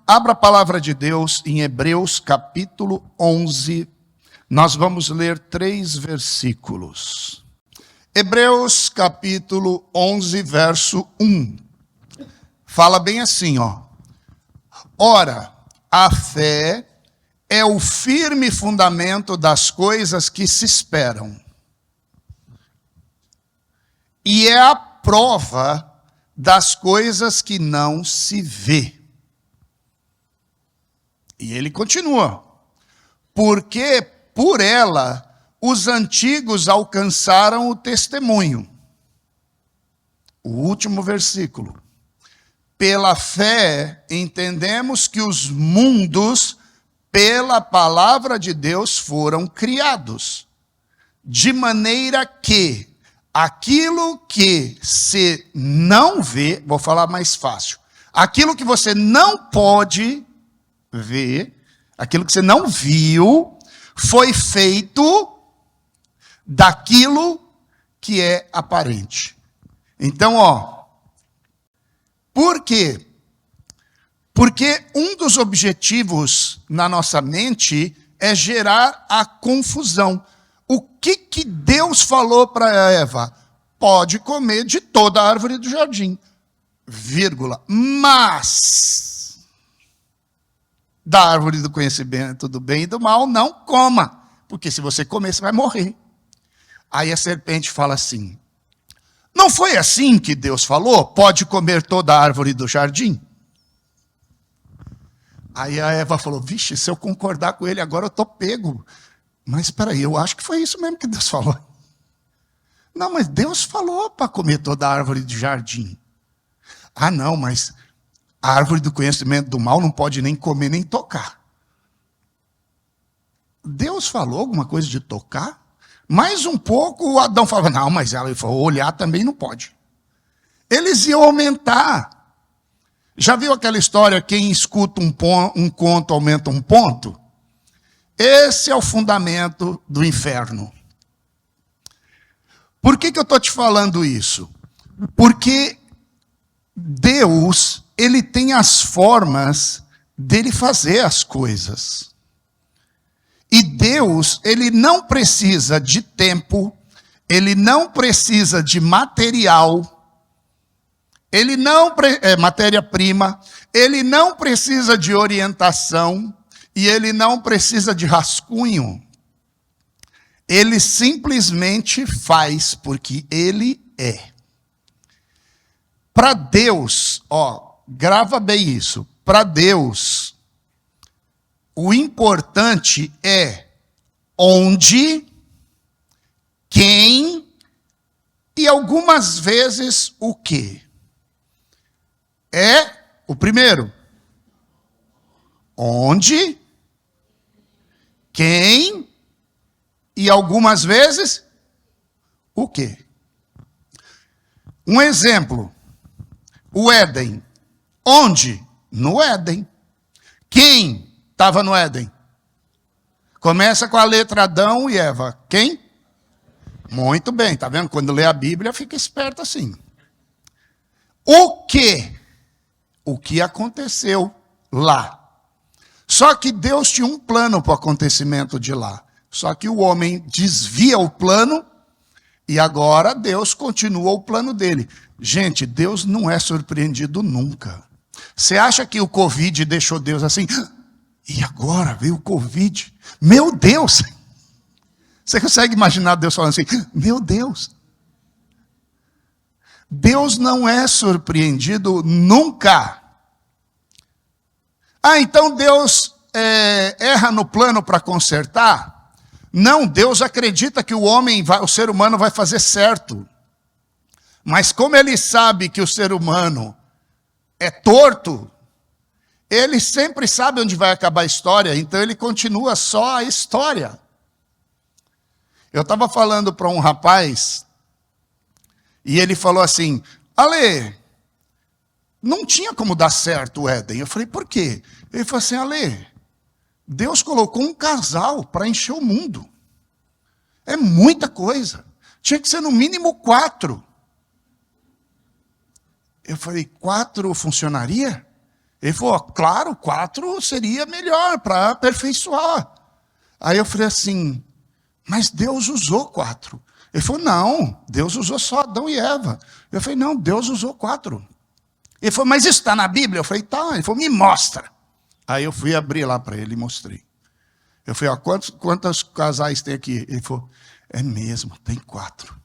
Abra a palavra de Deus em Hebreus capítulo 11. Nós vamos ler 3 versículos. Hebreus capítulo 11, verso 1. Fala bem assim, ó. Ora, a fé é o firme fundamento das coisas que se esperam. E é a prova das coisas que não se vê. E ele continua. Porque por ela os antigos alcançaram o testemunho. O último versículo. Pela fé entendemos que os mundos, pela palavra de Deus, foram criados. De maneira que aquilo que se não vê, vou falar mais fácil, aquilo que você não pode ver, aquilo que você não viu, foi feito daquilo que é aparente. Então, ó, por quê? Porque um dos objetivos na nossa mente é gerar a confusão. O que Deus falou para Eva? Pode comer de toda a árvore do jardim, vírgula, mas da árvore do conhecimento do bem e do mal não coma, porque se você comer você vai morrer. Aí a serpente fala assim, não foi assim que Deus falou? Pode comer toda a árvore do jardim? Aí a Eva falou, vixe, se eu concordar com ele agora eu estou pego. Mas espera aí, eu acho que foi isso mesmo que Deus falou. Não, mas Deus falou para comer toda a árvore do jardim. Ah, não, mas a árvore do conhecimento do mal não pode nem comer nem tocar. Deus falou alguma coisa de tocar? Mais um pouco o Adão falava, não, mas ela falou, olhar também não pode. Eles iam aumentar. Já viu aquela história, quem escuta um conto aumenta um ponto? Esse é o fundamento do inferno. Por que eu estou te falando isso? Porque Deus, ele tem as formas dele fazer as coisas. E Deus, ele não precisa de tempo, ele não precisa de material, ele não matéria-prima, ele não precisa de orientação, e ele não precisa de rascunho. Ele simplesmente faz porque ele é. Para Deus, ó, grava bem isso. Para Deus, o importante é onde, quem e algumas vezes o quê. É o primeiro. Onde, quem e algumas vezes o quê? Um exemplo, o Éden. Onde? No Éden. Quem estava no Éden? Começa com a letra Adão e Eva. Quem? Muito bem, tá vendo? Quando lê a Bíblia fica esperto assim. O quê? O que aconteceu lá? Só que Deus tinha um plano para o acontecimento de lá. Só que o homem desvia o plano e agora Deus continua o plano dele. Gente, Deus não é surpreendido nunca. Você acha que o Covid deixou Deus assim? E agora veio o Covid? Meu Deus! Você consegue imaginar Deus falando assim? Meu Deus! Deus não é surpreendido nunca. Ah, então Deus erra no plano para consertar? Não, Deus acredita que o ser humano vai fazer certo. Mas como ele sabe que o ser humano é torto, ele sempre sabe onde vai acabar a história, então ele continua só a história. Eu estava falando para um rapaz, e ele falou assim, Ale, não tinha como dar certo o Éden. Eu falei, por quê? Ele falou assim, Ale, Deus colocou um casal para encher o mundo. É muita coisa. Tinha que ser no mínimo 4. Eu falei, 4 funcionaria? Ele falou, claro, 4 seria melhor para aperfeiçoar. Aí eu falei assim, mas Deus usou 4. Ele falou, não, Deus usou só Adão e Eva. Eu falei, não, Deus usou 4. Ele falou, mas isso está na Bíblia? Eu falei, tá. Ele falou, me mostra. Aí eu fui abrir lá para ele e mostrei. Eu falei, ó, quantos casais tem aqui? Ele falou, é mesmo, tem 4.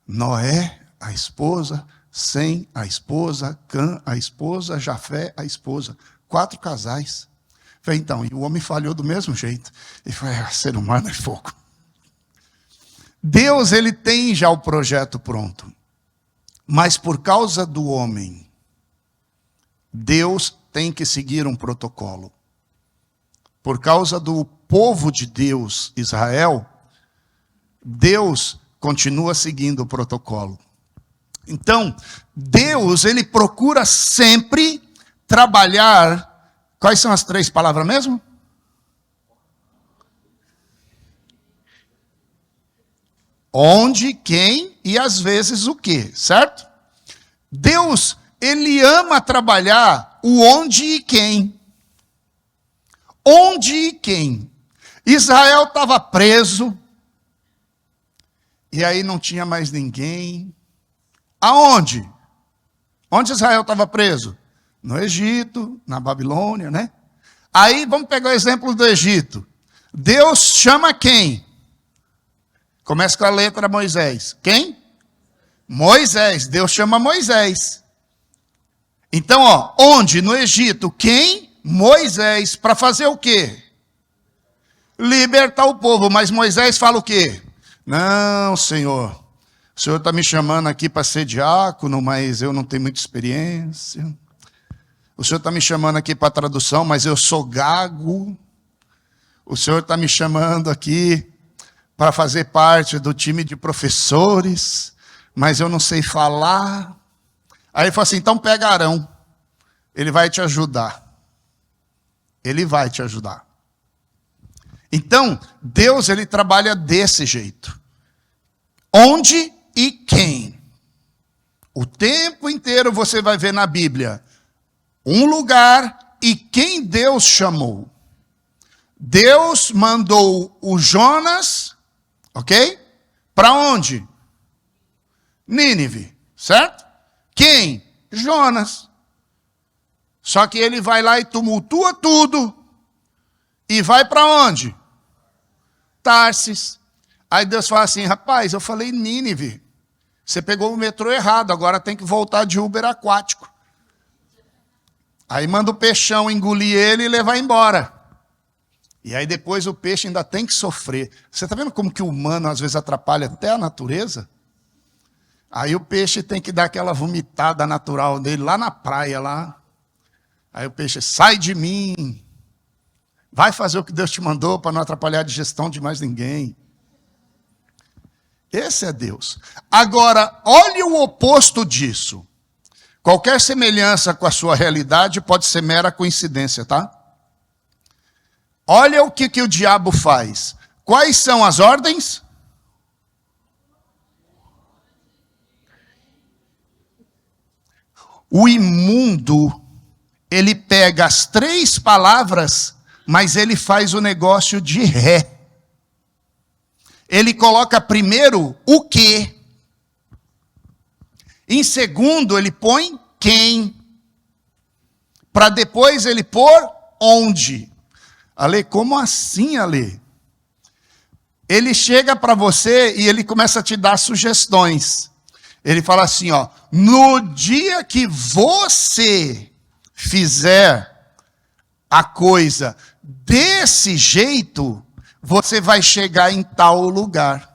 Noé, a esposa, Sem, a esposa, Cã, a esposa, Jafé, a esposa. 4 casais. Eu falei, então, e o homem falhou do mesmo jeito. Ele falou, ser humano é fogo. Deus, ele tem já o projeto pronto. Mas por causa do homem, Deus tem que seguir um protocolo. Por causa do povo de Deus, Israel, Deus continua seguindo o protocolo. Então, Deus, ele procura sempre trabalhar. Quais são as 3 palavras mesmo? Onde, quem e às vezes o que, certo? Deus, ele ama trabalhar o onde e quem. Onde e quem? Israel estava preso, e aí não tinha mais ninguém. Aonde? Onde Israel estava preso? No Egito, na Babilônia, né? Aí vamos pegar o exemplo do Egito. Deus chama quem? Começa com a letra Moisés. Quem? Moisés. Deus chama Moisés. Então, ó, onde? No Egito. Quem? Moisés. Para fazer o quê? Libertar o povo. Mas Moisés fala o quê? Não, Senhor. O Senhor está me chamando aqui para ser diácono, mas eu não tenho muita experiência. O Senhor está me chamando aqui para tradução, mas eu sou gago. O Senhor está me chamando aqui para fazer parte do time de professores, mas eu não sei falar. Aí ele falou assim, então pega Arão. Ele vai te ajudar. Ele vai te ajudar. Então, Deus, ele trabalha desse jeito. Onde e quem? O tempo inteiro você vai ver na Bíblia um lugar e quem Deus chamou. Deus mandou o Jonas, ok? Para onde? Nínive, certo? Quem? Jonas. Só que ele vai lá e tumultua tudo. E vai para onde? Tarsis. Aí Deus fala assim, rapaz, eu falei Nínive. Você pegou o metrô errado, agora tem que voltar de Uber aquático. Aí manda o peixão engolir ele e levar embora. E aí depois o peixe ainda tem que sofrer. Você está vendo como que o humano às vezes atrapalha até a natureza? Aí o peixe tem que dar aquela vomitada natural dele lá na praia lá. Aí o peixe, sai de mim. Vai fazer o que Deus te mandou para não atrapalhar a digestão de mais ninguém. Esse é Deus. Agora, olhe o oposto disso. Qualquer semelhança com a sua realidade pode ser mera coincidência, tá? Olha o que o diabo faz. Quais são as ordens? O imundo, ele pega as 3 palavras, mas ele faz o negócio de ré. Ele coloca primeiro o quê. Em segundo, ele põe quem. Para depois ele pôr onde. Ale, como assim, Ale? Ele chega para você e ele começa a te dar sugestões. Ele fala assim, ó, no dia que você fizer a coisa desse jeito, você vai chegar em tal lugar.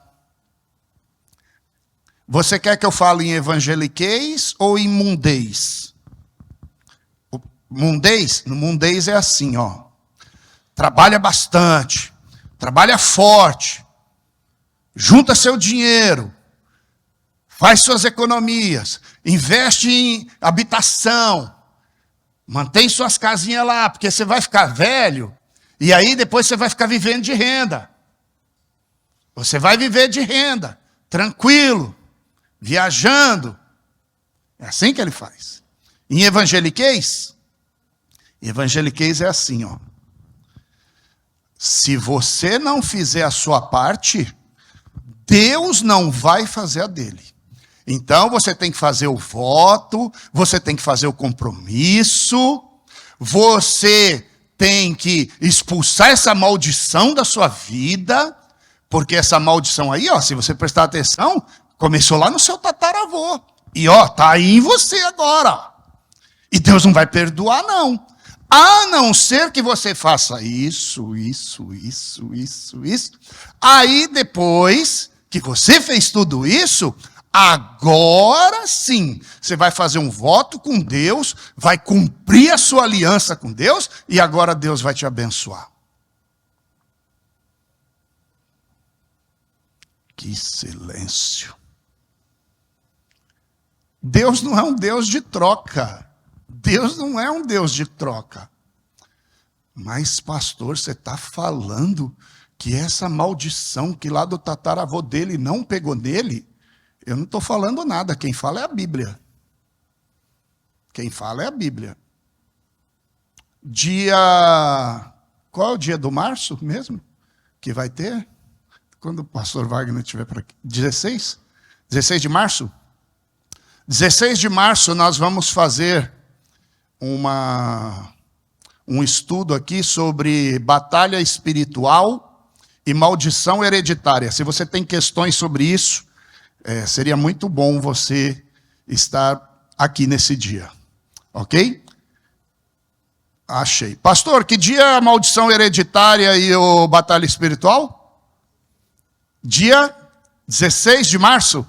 Você quer que eu fale em evangeliquez ou em mundês? Mundês? No mundês é assim, ó. Trabalha bastante, trabalha forte, junta seu dinheiro, faz suas economias, investe em habitação, mantém suas casinhas lá, porque você vai ficar velho, e aí depois você vai ficar vivendo de renda. Você vai viver de renda, tranquilo, viajando. É assim que ele faz. Em evangeliquez, Evangeliquez é assim, ó. Se você não fizer a sua parte, Deus não vai fazer a dele. Então você tem que fazer o voto, você tem que fazer o compromisso, você tem que expulsar essa maldição da sua vida, porque essa maldição aí, ó, se você prestar atenção, começou lá no seu tataravô. E ó, tá aí em você agora. E Deus não vai perdoar, não. A não ser que você faça isso. Aí depois que você fez tudo isso, agora sim, você vai fazer um voto com Deus, vai cumprir a sua aliança com Deus, e agora Deus vai te abençoar. Que silêncio. Deus não é um Deus de troca. Deus não é um Deus de troca. Mas, pastor, você está falando que essa maldição que lá do tataravô dele não pegou nele? Eu não estou falando nada. Quem fala é a Bíblia. Quem fala é a Bíblia. Qual é o dia do março mesmo? Que vai ter? Quando o pastor Wagner estiver por aqui. 16? 16 de março? 16 de março nós vamos fazer um estudo aqui sobre batalha espiritual e maldição hereditária. Se você tem questões sobre isso, seria muito bom você estar aqui nesse dia. Ok? Achei. Pastor, que dia é a maldição hereditária e o batalha espiritual? Dia 16 de março?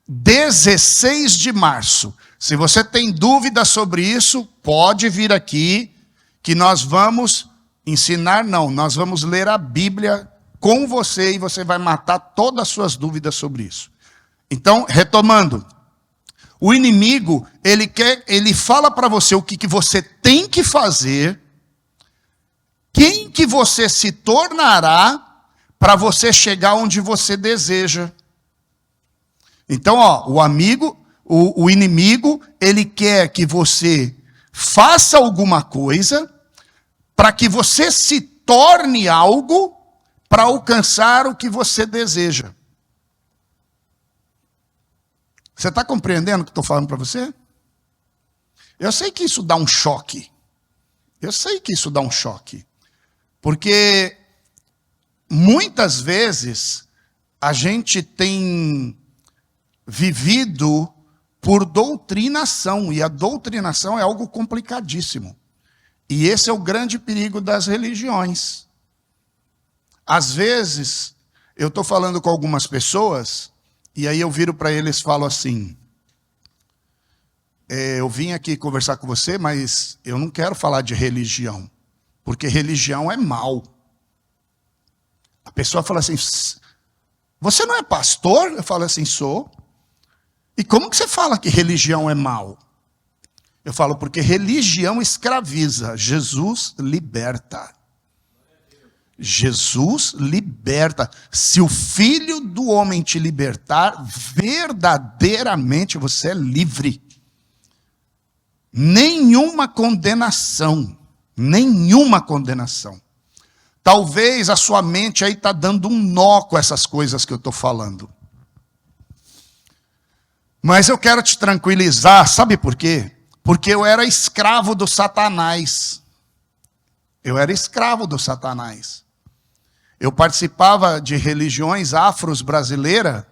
16 de março. Se você tem dúvida sobre isso, pode vir aqui, que nós vamos ensinar, nós vamos ler a Bíblia com você e você vai matar todas as suas dúvidas sobre isso. Então, retomando, o inimigo, ele fala para você o que você tem que fazer, quem que você se tornará para você chegar onde você deseja. Então, ó, o inimigo, ele quer que você faça alguma coisa para que você se torne algo para alcançar o que você deseja. Você está compreendendo o que estou falando para você? Eu sei que isso dá um choque. Porque muitas vezes a gente tem vivido por doutrinação, e a doutrinação é algo complicadíssimo. E esse é o grande perigo das religiões. Às vezes, eu estou falando com algumas pessoas, e aí eu viro para eles e falo assim, eu vim aqui conversar com você, mas eu não quero falar de religião, porque religião é mal. A pessoa fala assim, você não é pastor? Eu falo assim, sou. E como que você fala que religião é mal? Eu falo, porque religião escraviza, Jesus liberta. Jesus liberta. Se o Filho do Homem te libertar, verdadeiramente você é livre. Nenhuma condenação. Nenhuma condenação. Talvez a sua mente aí está dando um nó com essas coisas que eu estou falando. Mas eu quero te tranquilizar, sabe por quê? Porque eu era escravo do Satanás. Eu participava de religiões afros brasileiras,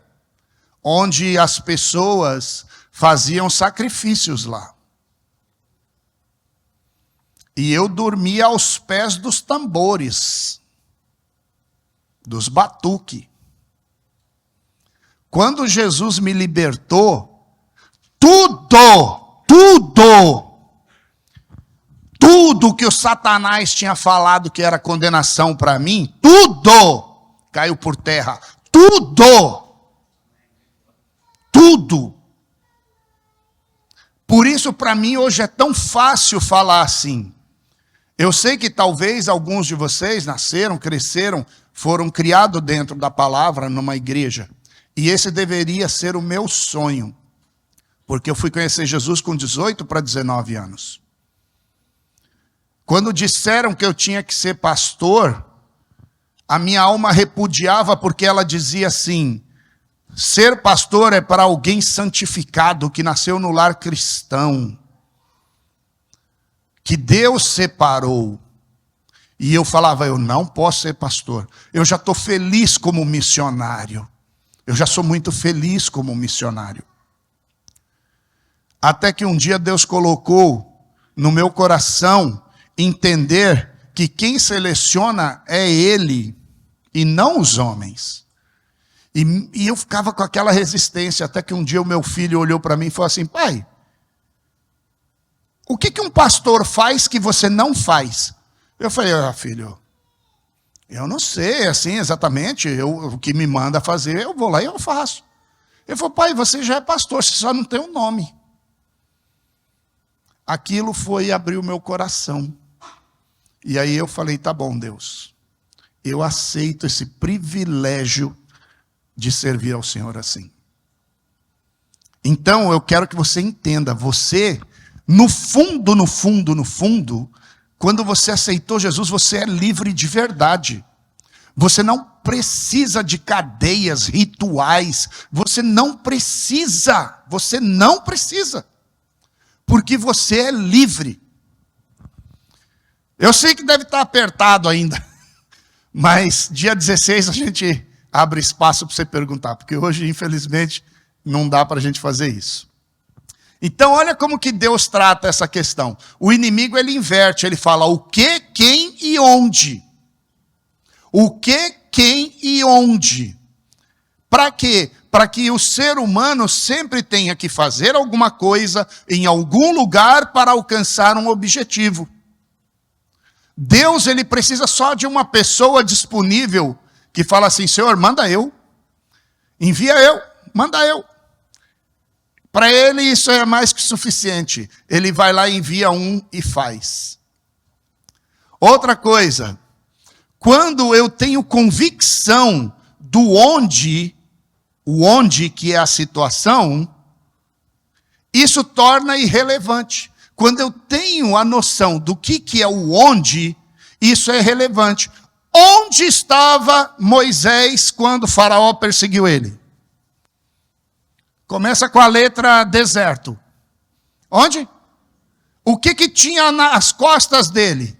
onde as pessoas faziam sacrifícios lá. E eu dormia aos pés dos tambores, dos batuque. Quando Jesus me libertou, tudo que o Satanás tinha falado que era condenação para mim, tudo caiu por terra. Tudo. Por isso, para mim, hoje é tão fácil falar assim. Eu sei que talvez alguns de vocês nasceram, cresceram, foram criados dentro da palavra numa igreja. E esse deveria ser o meu sonho. Porque eu fui conhecer Jesus com 18 para 19 anos. Quando disseram que eu tinha que ser pastor, a minha alma repudiava, porque ela dizia assim: ser pastor é para alguém santificado, que nasceu no lar cristão, que Deus separou. E eu falava, eu não posso ser pastor. Eu já estou feliz como missionário. Eu já sou muito feliz como missionário. Até que um dia Deus colocou no meu coração entender que quem seleciona é Ele e não os homens. E eu ficava com aquela resistência, até que um dia o meu filho olhou para mim e falou assim: pai, o que um pastor faz que você não faz? Eu falei: filho, eu não sei assim exatamente, o que me manda fazer, eu vou lá e eu faço. Ele falou: pai, você já é pastor, você só não tem um nome. Aquilo foi abrir o meu coração. E aí eu falei: tá bom, Deus, eu aceito esse privilégio de servir ao Senhor assim. Então eu quero que você entenda, você, no fundo, quando você aceitou Jesus, você é livre de verdade. Você não precisa de cadeias, rituais, você não precisa, porque você é livre. Eu sei que deve estar apertado ainda, mas dia 16 a gente abre espaço para você perguntar, porque hoje, infelizmente, não dá para a gente fazer isso. Então, olha como que Deus trata essa questão. O inimigo, ele inverte, ele fala o que, quem e onde. O que, quem e onde. Para quê? Para que o ser humano sempre tenha que fazer alguma coisa em algum lugar para alcançar um objetivo. Deus, ele precisa só de uma pessoa disponível que fala assim: Senhor, manda eu, envia eu, manda eu. Para ele isso é mais que suficiente. Ele vai lá, envia um e faz. Outra coisa, quando eu tenho convicção do onde, o onde que é a situação, isso torna irrelevante. Quando eu tenho a noção do que é o onde, isso é relevante. Onde estava Moisés quando o faraó perseguiu ele? Começa com a letra deserto. Onde? O que tinha nas costas dele?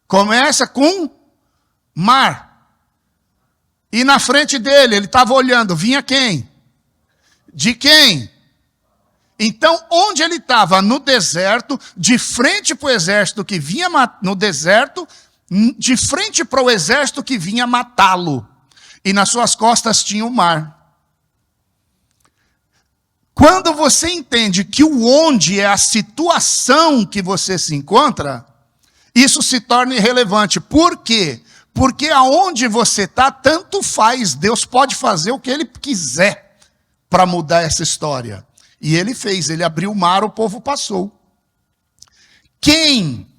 Começa com mar. E na frente dele, ele estava olhando, vinha quem? De quem? Então, onde ele estava? No deserto, de frente para o exército que vinha no deserto, de frente para o exército que vinha matá-lo. E nas suas costas tinha o mar. Quando você entende que o onde é a situação que você se encontra, isso se torna irrelevante. Por quê? Porque aonde você está, tanto faz. Deus pode fazer o que Ele quiser para mudar essa história. E Ele fez, Ele abriu o mar, o povo passou. Quem?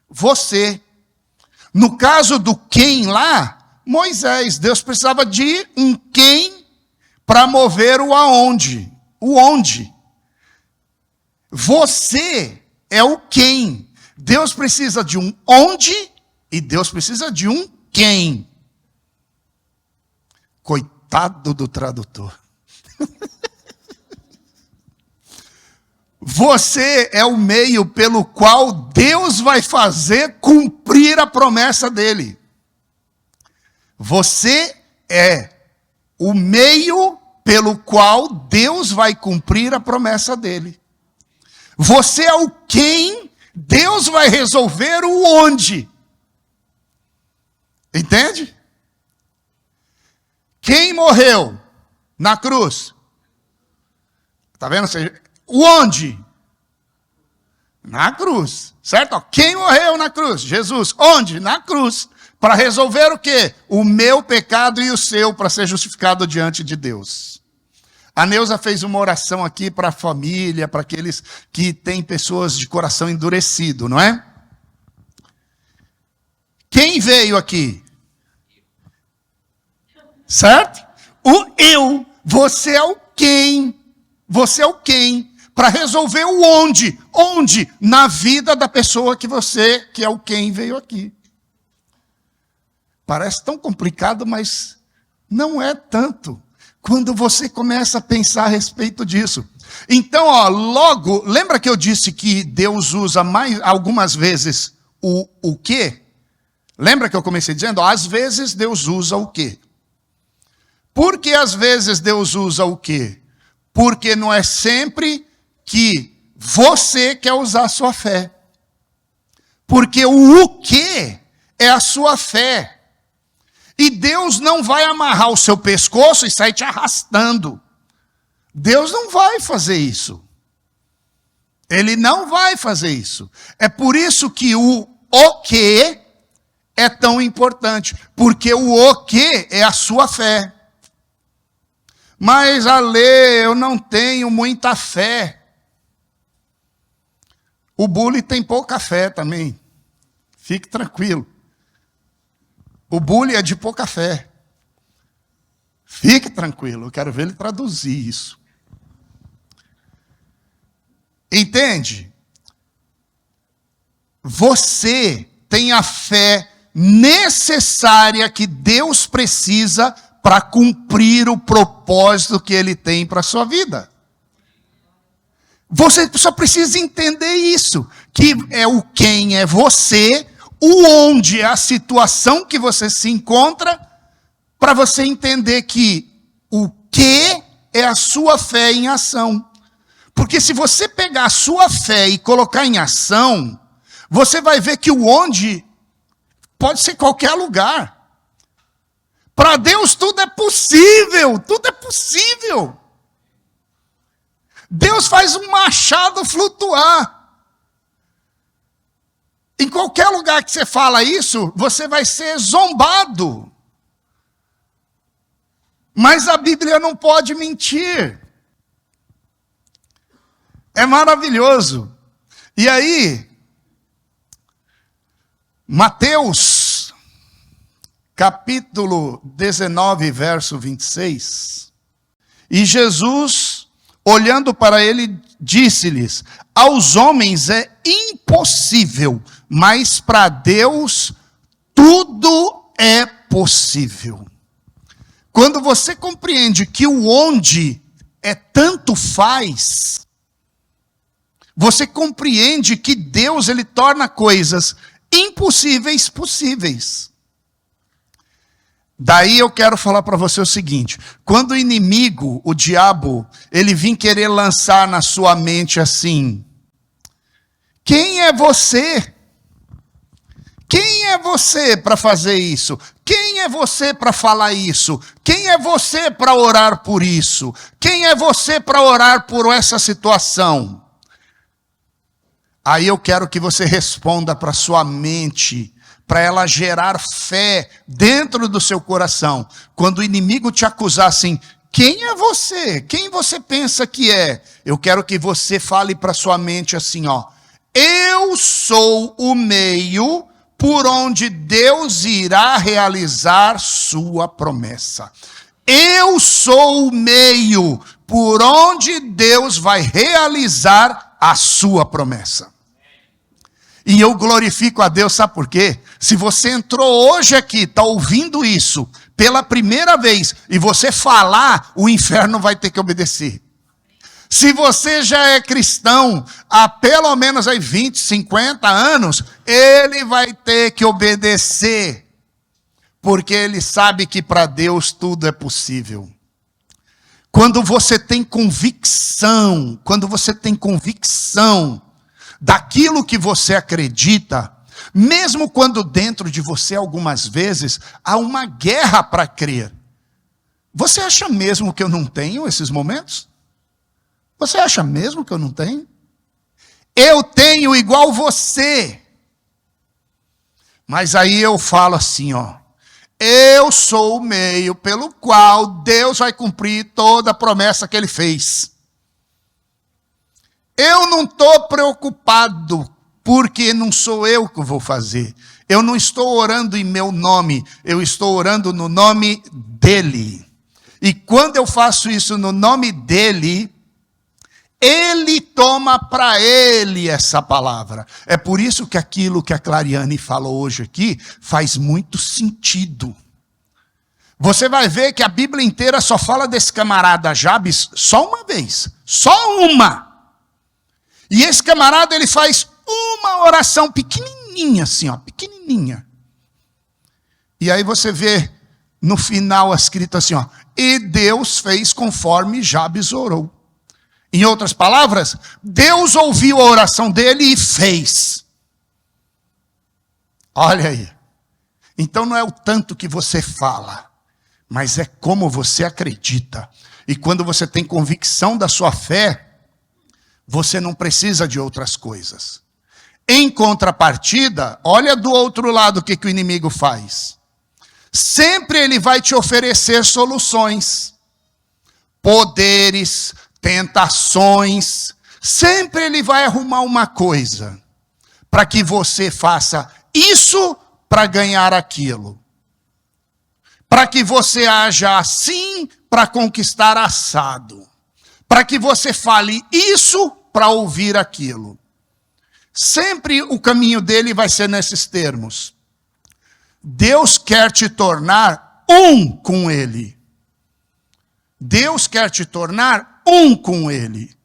Você. No caso do quem lá, Moisés. Deus precisava de um quem para mover o aonde. O onde. Você é o quem. Deus precisa de um onde e Deus precisa de um quem. Coitado do tradutor. Você é o meio pelo qual Deus vai fazer cumprir a promessa dele. Você é o meio pelo qual Deus vai cumprir a promessa dele. Você é o quem, Deus vai resolver o onde. Entende? Quem morreu na cruz? Está vendo? O onde? Na cruz. Certo? Quem morreu na cruz? Jesus. Onde? Na cruz. Para resolver o quê? O meu pecado e o seu, para ser justificado diante de Deus. A Neuza fez uma oração aqui para a família, para aqueles que têm pessoas de coração endurecido, não é? Quem veio aqui? Certo? O eu. Você é o quem. Você é o quem. para resolver o onde. Onde? Na vida da pessoa que é o quem veio aqui. Parece tão complicado, mas não é tanto. Quando você começa a pensar a respeito disso. Então, logo, lembra que eu disse que Deus usa algumas vezes o quê? Lembra que eu comecei dizendo? Às vezes Deus usa o quê? Por que às vezes Deus usa o quê? Porque não é sempre que você quer usar a sua fé. Porque o quê é a sua fé. E Deus não vai amarrar o seu pescoço e sair te arrastando. Deus não vai fazer isso. Ele não vai fazer isso. É por isso que o quê é tão importante. Porque o quê é a sua fé. Mas, Ale, eu não tenho muita fé. O bully tem pouca fé também. Fique tranquilo. O bully é de pouca fé. Fique tranquilo, eu quero ver ele traduzir isso. Entende? Você tem a fé necessária que Deus precisa para cumprir o propósito que Ele tem para a sua vida. Você só precisa entender isso, que é o quem é você, o onde é a situação que você se encontra, para você entender que o que é a sua fé em ação. Porque se você pegar a sua fé e colocar em ação, você vai ver que o onde pode ser qualquer lugar. Para Deus tudo é possível, tudo é possível. Deus faz um machado flutuar. Em qualquer lugar que você fala isso, você vai ser zombado. Mas a Bíblia não pode mentir. É maravilhoso. E aí, Mateus, capítulo 19, verso 26. E Jesus, olhando para ele, disse-lhes: aos homens é impossível, mas para Deus tudo é possível. Quando você compreende que o onde é tanto faz, você compreende que Deus, Ele torna coisas impossíveis possíveis. Daí eu quero falar para você o seguinte: quando o inimigo, o diabo, ele vir querer lançar na sua mente assim: quem é você? Quem é você para fazer isso? Quem é você para falar isso? Quem é você para orar por isso? Quem é você para orar por essa situação? Aí eu quero que você responda para sua mente, para ela gerar fé dentro do seu coração. Quando o inimigo te acusar assim: quem é você? Quem você pensa que é? Eu quero que você fale para sua mente assim, eu sou o meio por onde Deus irá realizar sua promessa. Eu sou o meio por onde Deus vai realizar a sua promessa. E eu glorifico a Deus, sabe por quê? Se você entrou hoje aqui, está ouvindo isso pela primeira vez, e você falar, o inferno vai ter que obedecer. Se você já é cristão há pelo menos aí 20, 50 anos, ele vai ter que obedecer. Porque ele sabe que para Deus tudo é possível. Quando você tem convicção daquilo que você acredita, mesmo quando dentro de você algumas vezes há uma guerra para crer. Você acha mesmo que eu não tenho esses momentos? Você acha mesmo que eu não tenho? Eu tenho igual você. Mas aí eu falo assim, eu sou o meio pelo qual Deus vai cumprir toda a promessa que Ele fez. Eu não estou preocupado, porque não sou eu que vou fazer. Eu não estou orando em meu nome, eu estou orando no nome dEle. E quando eu faço isso no nome dEle, Ele toma para ele essa palavra. É por isso que aquilo que a Clariane falou hoje aqui faz muito sentido. Você vai ver que a Bíblia inteira só fala desse camarada Jabes só uma vez. Só uma. E esse camarada, ele faz uma oração pequenininha assim, ó, pequenininha. E aí você vê no final escrito assim, ó, e Deus fez conforme Jabes orou. Em outras palavras, Deus ouviu a oração dele e fez. Olha aí. Então não é o tanto que você fala, mas é como você acredita. E quando você tem convicção da sua fé, você não precisa de outras coisas. Em contrapartida, olha do outro lado o que o inimigo faz. Sempre ele vai te oferecer soluções, poderes, tentações. Sempre ele vai arrumar uma coisa para que você faça isso para ganhar aquilo. Para que você haja assim para conquistar assado. Para que você fale isso para ouvir aquilo. Sempre o caminho dele vai ser nesses termos. Deus quer te tornar um com ele. Deus quer te tornar um com ele.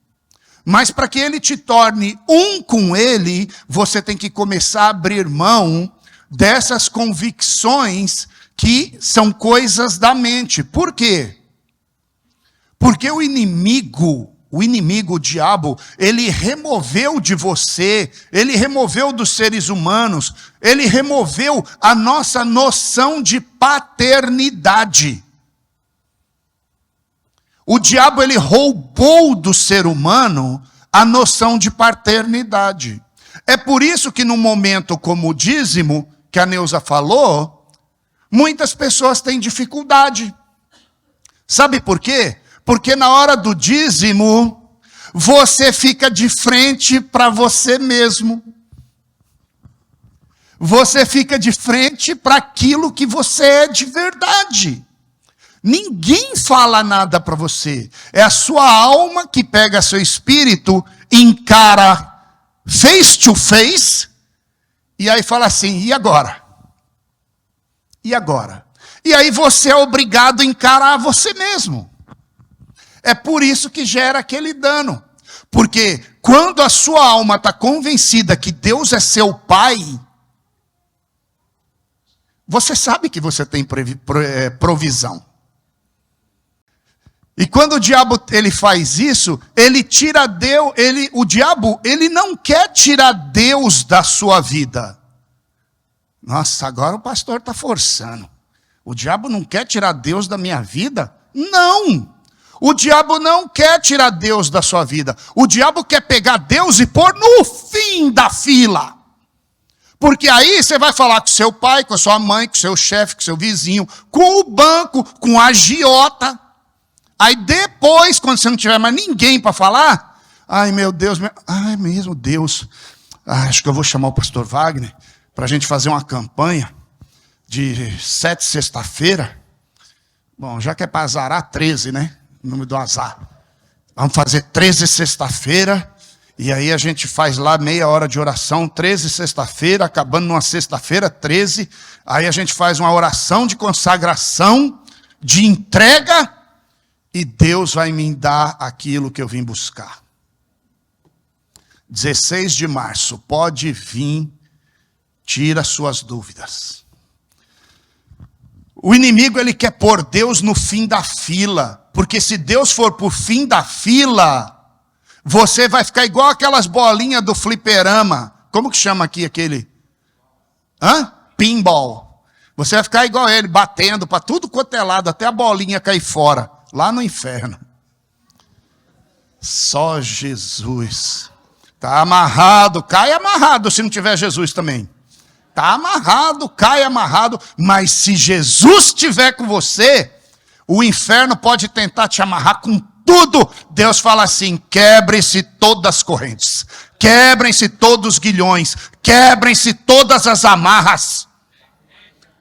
Mas para que ele te torne um com ele, você tem que começar a abrir mão dessas convicções que são coisas da mente. Por quê? Porque o inimigo, o diabo, ele removeu de você, ele removeu dos seres humanos, ele removeu a nossa noção de paternidade. O diabo, ele roubou do ser humano a noção de paternidade. É por isso que num momento como o dízimo, que a Neuza falou, muitas pessoas têm dificuldade. Sabe por quê? Porque na hora do dízimo, você fica de frente para você mesmo. Você fica de frente para aquilo que você é de verdade. Ninguém fala nada para você. É a sua alma que pega seu espírito, encara face to face, e aí fala assim, e agora? E agora? E aí você é obrigado a encarar você mesmo. É por isso que gera aquele dano. Porque quando a sua alma está convencida que Deus é seu pai, você sabe que você tem provisão. E quando o diabo ele faz isso, ele tira Deus, o diabo ele não quer tirar Deus da sua vida. Nossa, agora o pastor está forçando. O diabo não quer tirar Deus da minha vida? Não! O diabo não quer tirar Deus da sua vida. O diabo quer pegar Deus e pôr no fim da fila. Porque aí você vai falar com seu pai, com a sua mãe, com seu chefe, com seu vizinho, com o banco, com a agiota. Aí depois, quando você não tiver mais ninguém para falar, ai meu Deus, ai mesmo Deus, acho que eu vou chamar o pastor Wagner para a gente fazer uma campanha de 7 sexta-feira. Bom, já que é para azarar, 13, né? O número do azar. Vamos fazer 13 sexta-feira, e aí a gente faz lá meia hora de oração, 13 sexta-feira, acabando numa sexta-feira, 13. Aí a gente faz uma oração de consagração, de entrega, e Deus vai me dar aquilo que eu vim buscar. 16 de março, pode vir, tira suas dúvidas. O inimigo, ele quer pôr Deus no fim da fila. Porque se Deus for por fim da fila, você vai ficar igual aquelas bolinhas do fliperama. Como que chama aqui aquele? Pinball. Você vai ficar igual ele, batendo para tudo quanto é lado, até a bolinha cair fora. Lá no inferno. Só Jesus. Está amarrado, cai amarrado se não tiver Jesus também. Está amarrado, cai amarrado. Mas se Jesus estiver com você, o inferno pode tentar te amarrar com tudo. Deus fala assim, quebrem-se todas as correntes. Quebrem-se todos os guilhões. Quebrem-se todas as amarras.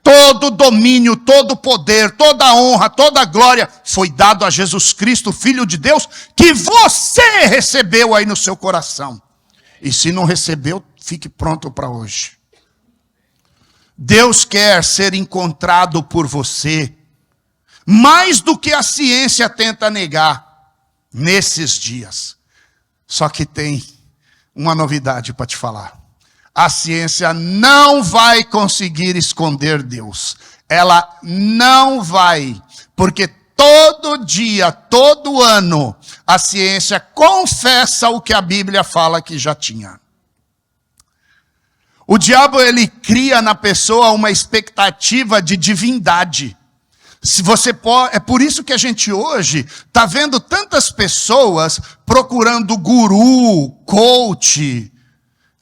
todo domínio, todo poder, toda honra, toda glória foi dado a Jesus Cristo, Filho de Deus, que você recebeu aí no seu coração. E se não recebeu, fique pronto para hoje. Deus quer ser encontrado por você, mais do que a ciência tenta negar nesses dias. Só que tem uma novidade para te falar. A ciência não vai conseguir esconder Deus. Ela não vai, porque todo dia, todo ano, a ciência confessa o que a Bíblia fala que já tinha. O diabo, ele cria na pessoa uma expectativa de divindade. Se você pode, é por isso que a gente hoje está vendo tantas pessoas procurando guru, coach,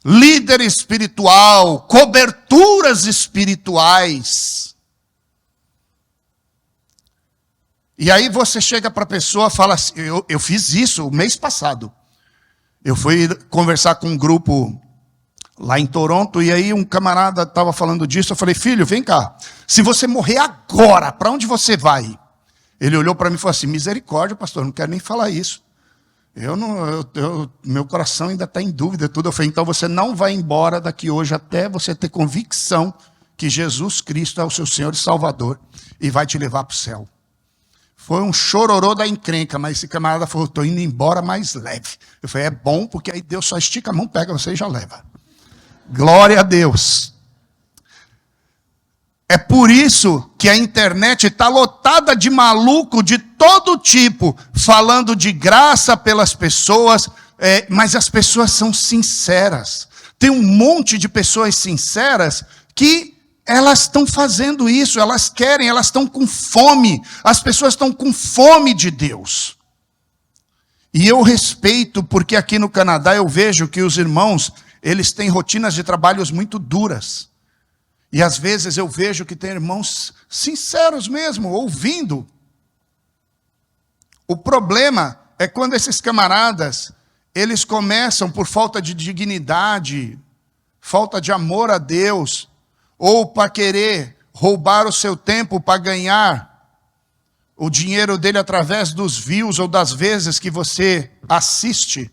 líder espiritual, coberturas espirituais. E aí você chega para a pessoa e fala assim, eu fiz isso o mês passado. Eu fui conversar com um grupo lá em Toronto, e aí um camarada estava falando disso. Eu falei, filho, vem cá, se você morrer agora, para onde você vai? Ele olhou para mim e falou assim, misericórdia, pastor, não quero nem falar isso. Meu coração ainda está em dúvida. Tudo. Eu falei, então você não vai embora daqui hoje até você ter convicção que Jesus Cristo é o seu Senhor e Salvador e vai te levar para o céu. Foi um chororô da encrenca, mas esse camarada falou, estou indo embora mais leve. Eu falei, é bom, porque aí Deus só estica a mão, pega você e já leva. Glória a Deus. É por isso que a internet está lotada de maluco de todo tipo, falando de graça pelas pessoas, mas as pessoas são sinceras. Tem um monte de pessoas sinceras que elas estão fazendo isso, elas querem, elas estão com fome. As pessoas estão com fome de Deus. E eu respeito, porque aqui no Canadá eu vejo que os irmãos, eles têm rotinas de trabalhos muito duras. E às vezes eu vejo que tem irmãos sinceros mesmo, ouvindo. O problema é quando esses camaradas, eles começam por falta de dignidade, falta de amor a Deus, ou para querer roubar o seu tempo para ganhar o dinheiro dele através dos views ou das vezes que você assiste.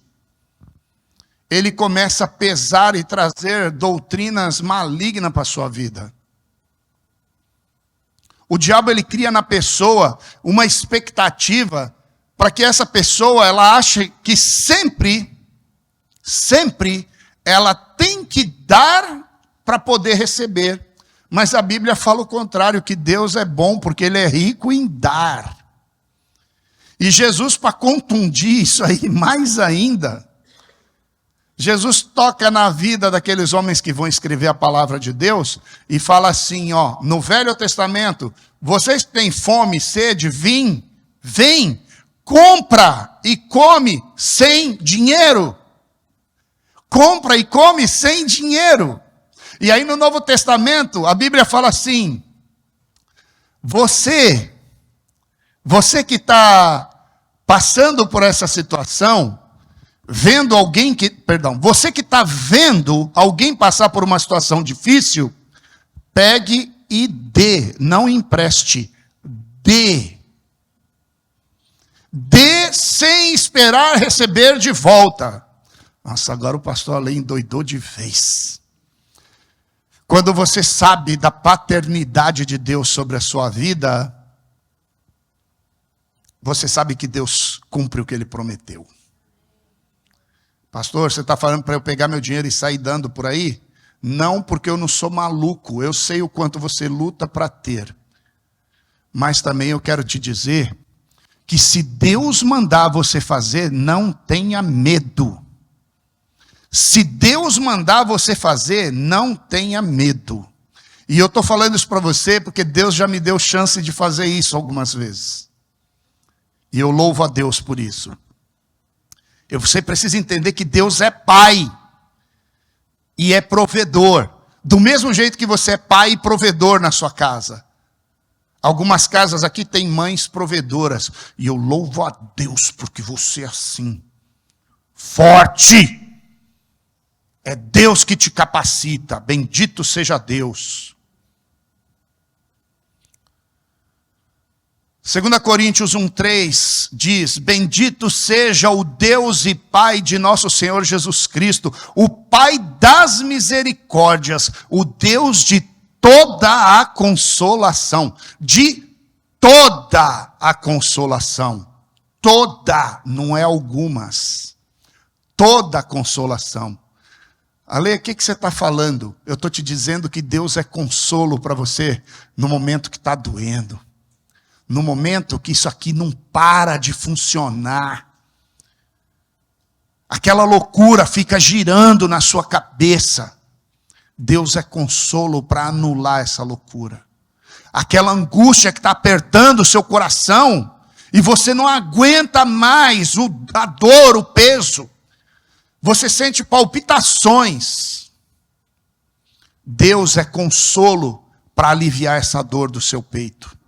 Ele começa a pesar e trazer doutrinas malignas para a sua vida. O diabo, ele cria na pessoa uma expectativa para que essa pessoa, ela ache que sempre ela tem que dar para poder receber. Mas a Bíblia fala o contrário, que Deus é bom porque Ele é rico em dar. E Jesus, para contundir isso aí mais ainda, Jesus toca na vida daqueles homens que vão escrever a palavra de Deus e fala assim, ó, no Velho Testamento, vocês que têm fome, sede, vem, compra e come sem dinheiro. Compra e come sem dinheiro. E aí no Novo Testamento, a Bíblia fala assim, você que está passando por essa situação, você que está vendo alguém passar por uma situação difícil, pegue e dê, não empreste, dê. Dê sem esperar receber de volta. Nossa, agora o pastor Ale endoidou de vez. Quando você sabe da paternidade de Deus sobre a sua vida, você sabe que Deus cumpre o que Ele prometeu. Pastor, você está falando para eu pegar meu dinheiro e sair dando por aí? Não, porque eu não sou maluco. Eu sei o quanto você luta para ter. Mas também eu quero te dizer que se Deus mandar você fazer, não tenha medo. Se Deus mandar você fazer, não tenha medo. E eu estou falando isso para você porque Deus já me deu chance de fazer isso algumas vezes. E eu louvo a Deus por isso. Você precisa entender que Deus é pai e é provedor. Do mesmo jeito que você é pai e provedor na sua casa. Algumas casas aqui têm mães provedoras. E eu louvo a Deus porque você é assim. Forte. É Deus que te capacita. Bendito seja Deus. 2 Coríntios 1,3 diz: bendito seja o Deus e Pai de nosso Senhor Jesus Cristo, o Pai das misericórdias, o Deus de toda a consolação. De toda a consolação. Toda, não é algumas. Toda a consolação. Ale, o que você está falando? Eu estou te dizendo que Deus é consolo para você no momento que está doendo. No momento que isso aqui não para de funcionar. Aquela loucura fica girando na sua cabeça. Deus é consolo para anular essa loucura. Aquela angústia que está apertando o seu coração e você não aguenta mais a dor, o peso. Você sente palpitações. Deus é consolo para aliviar essa dor do seu peito.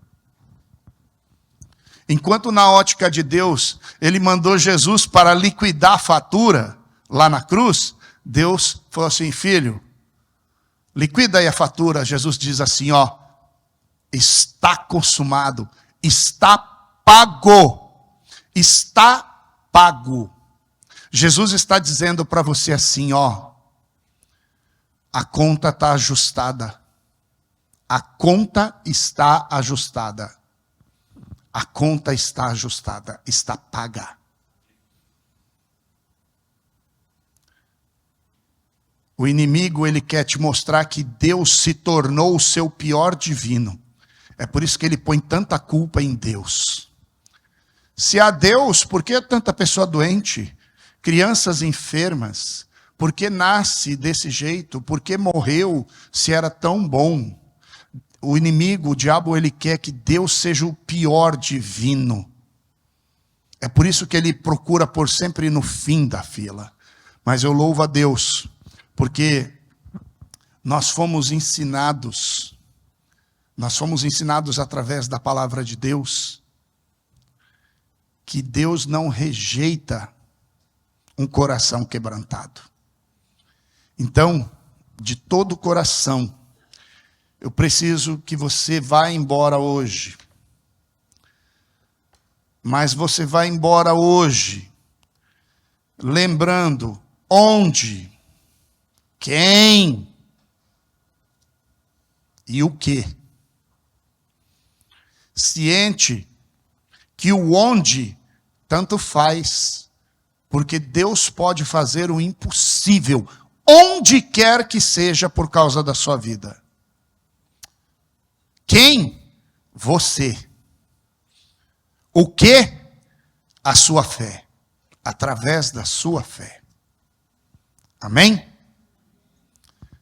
Enquanto na ótica de Deus, Ele mandou Jesus para liquidar a fatura lá na cruz, Deus falou assim: filho, liquida aí a fatura. Jesus diz assim, ó, está consumado, está pago, está pago. Jesus está dizendo para você assim, ó, a conta está ajustada, a conta está ajustada. A conta está ajustada, está paga. O inimigo, ele quer te mostrar que Deus se tornou o seu pior divino. É por isso que ele põe tanta culpa em Deus. Se há Deus, por que tanta pessoa doente? Crianças enfermas? Por que nasce desse jeito? Por que morreu se era tão bom? O inimigo, o diabo, ele quer que Deus seja o pior divino. É por isso que ele procura por sempre no fim da fila. Mas eu louvo a Deus, porque nós fomos ensinados através da palavra de Deus, que Deus não rejeita um coração quebrantado. Então, de todo o coração, eu preciso que você vá embora hoje. Mas você vai embora hoje, lembrando onde, quem e o que. Ciente que o onde tanto faz, porque Deus pode fazer o impossível, onde quer que seja por causa da sua vida. Quem? Você. O que? A sua fé. Através da sua fé. Amém?